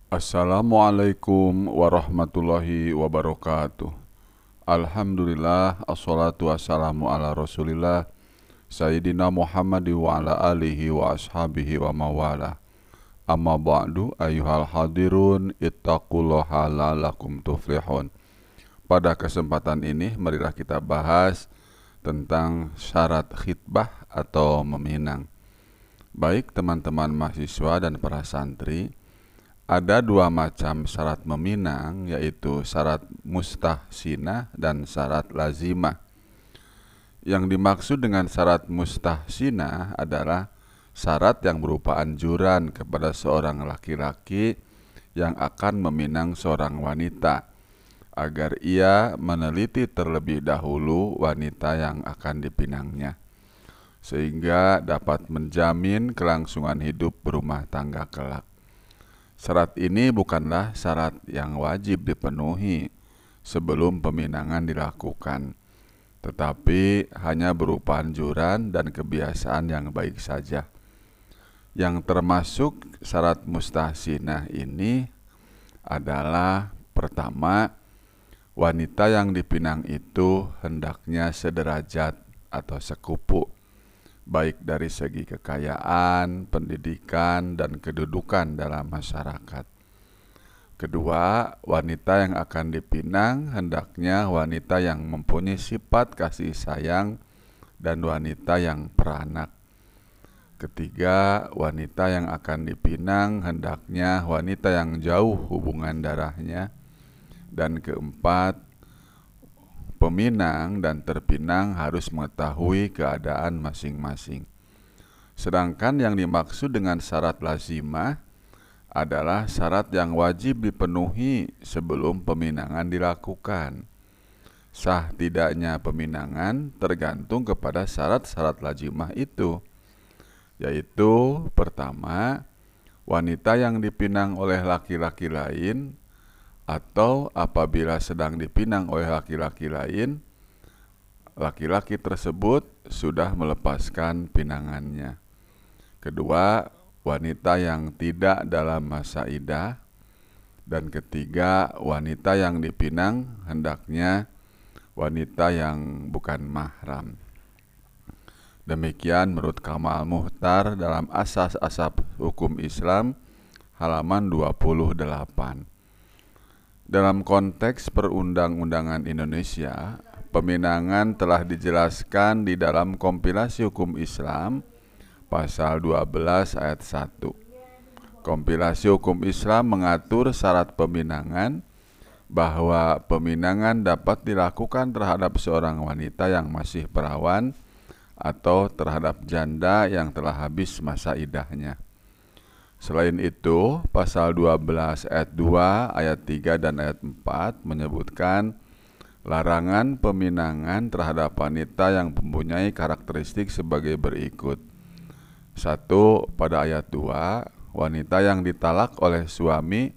Assalamualaikum warahmatullahi wabarakatuh. Alhamdulillah, assalatu wassalamu ala rasulillah Sayyidina Muhammad wa ala alihi wa ashabihi wa mawala. Amma ba'du, ayuhal hadirun, ittaqullaha la'allakum tuflihun. Pada kesempatan ini marilah kita bahas tentang syarat khitbah atau meminang. Baik teman-teman mahasiswa dan para santri, ada dua macam syarat meminang, yaitu syarat mustahsinah dan syarat lazimah. Yang dimaksud dengan syarat mustahsinah adalah syarat yang berupa anjuran kepada seorang laki-laki yang akan meminang seorang wanita, agar ia meneliti terlebih dahulu wanita yang akan dipinangnya, sehingga dapat menjamin kelangsungan hidup berumah tangga kelak. Syarat ini bukanlah syarat yang wajib dipenuhi sebelum peminangan dilakukan, tetapi hanya berupa anjuran dan kebiasaan yang baik saja. Yang termasuk syarat mustahsinah ini adalah: pertama, wanita yang dipinang itu hendaknya sederajat atau sekupu, baik dari segi kekayaan, pendidikan, dan kedudukan dalam masyarakat. Kedua, wanita yang akan dipinang hendaknya wanita yang mempunyai sifat kasih sayang dan wanita yang peranak. Ketiga, wanita yang akan dipinang hendaknya wanita yang jauh hubungan darahnya. Dan keempat, peminang dan terpinang harus mengetahui keadaan masing-masing. Sedangkan yang dimaksud dengan syarat lazimah adalah syarat yang wajib dipenuhi sebelum peminangan dilakukan. Sah tidaknya peminangan tergantung kepada syarat-syarat lazimah itu, yaitu: pertama, wanita yang dipinang oleh laki-laki lain, atau apabila sedang dipinang oleh laki-laki lain, laki-laki tersebut sudah melepaskan pinangannya. Kedua, wanita yang tidak dalam masa iddah. Dan ketiga, wanita yang dipinang hendaknya wanita yang bukan mahram. Demikian menurut Kamal Muhtar dalam Asas-Asas Hukum Islam halaman 28. Dalam konteks perundang-undangan Indonesia, peminangan telah dijelaskan di dalam Kompilasi Hukum Islam pasal 12 ayat 1. Kompilasi Hukum Islam mengatur syarat peminangan bahwa peminangan dapat dilakukan terhadap seorang wanita yang masih perawan atau terhadap janda yang telah habis masa iddahnya. Selain itu, pasal 12 ayat 2, ayat 3, dan ayat 4 menyebutkan larangan peminangan terhadap wanita yang mempunyai karakteristik sebagai berikut. 1. Pada ayat 2, wanita yang ditalak oleh suami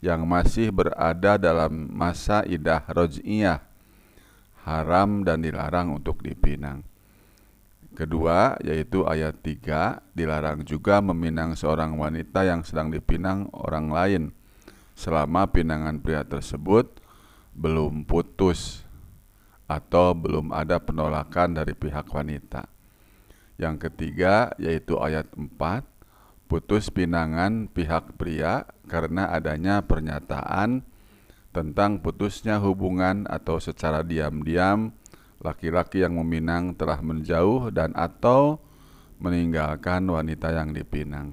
yang masih berada dalam masa iddah roj'iyah haram dan dilarang untuk dipinang. Kedua, yaitu ayat 3, dilarang juga meminang seorang wanita yang sedang dipinang orang lain selama pinangan pria tersebut belum putus atau belum ada penolakan dari pihak wanita. Yang ketiga, yaitu ayat 4, putus pinangan pihak pria karena adanya pernyataan tentang putusnya hubungan atau secara diam-diam laki-laki yang meminang telah menjauh dan atau meninggalkan wanita yang dipinang.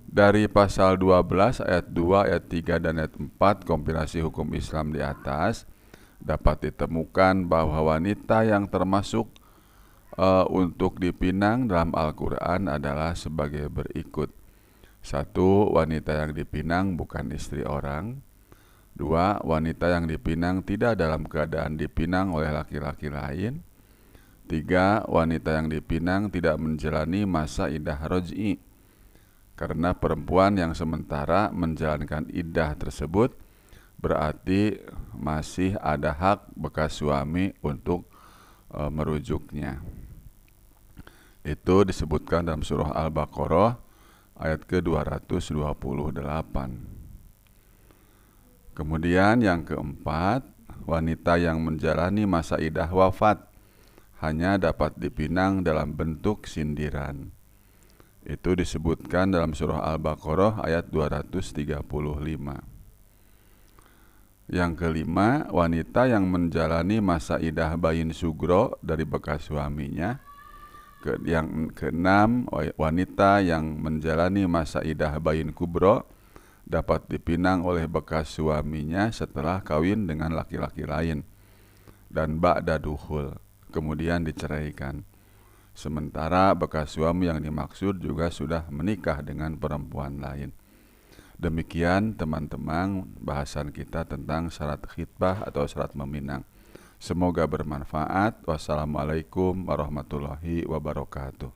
Dari pasal 12 ayat 2, ayat 3, dan ayat 4 kompilasi hukum Islam di atas dapat ditemukan bahwa wanita yang termasuk untuk dipinang dalam Al-Quran adalah sebagai berikut. 1. Wanita yang dipinang bukan istri orang. 2. Wanita yang dipinang tidak dalam keadaan dipinang oleh laki-laki lain. 3. Wanita yang dipinang tidak menjalani masa iddah roj'i, karena perempuan yang sementara menjalankan iddah tersebut berarti masih ada hak bekas suami untuk merujuknya. Itu disebutkan dalam surah Al-Baqarah ayat ke-228. Kemudian yang keempat, wanita yang menjalani masa idah wafat hanya dapat dipinang dalam bentuk sindiran. Itu disebutkan dalam surah Al-Baqarah ayat 235. Yang kelima, wanita yang menjalani masa idah bayin sugro dari bekas suaminya. Yang keenam, wanita yang menjalani masa idah bayin kubro dapat dipinang oleh bekas suaminya setelah kawin dengan laki-laki lain dan ba'da dukhul, kemudian diceraikan. Sementara bekas suami yang dimaksud juga sudah menikah dengan perempuan lain. Demikian teman-teman bahasan kita tentang syarat khitbah atau syarat meminang. Semoga bermanfaat. Wassalamualaikum warahmatullahi wabarakatuh.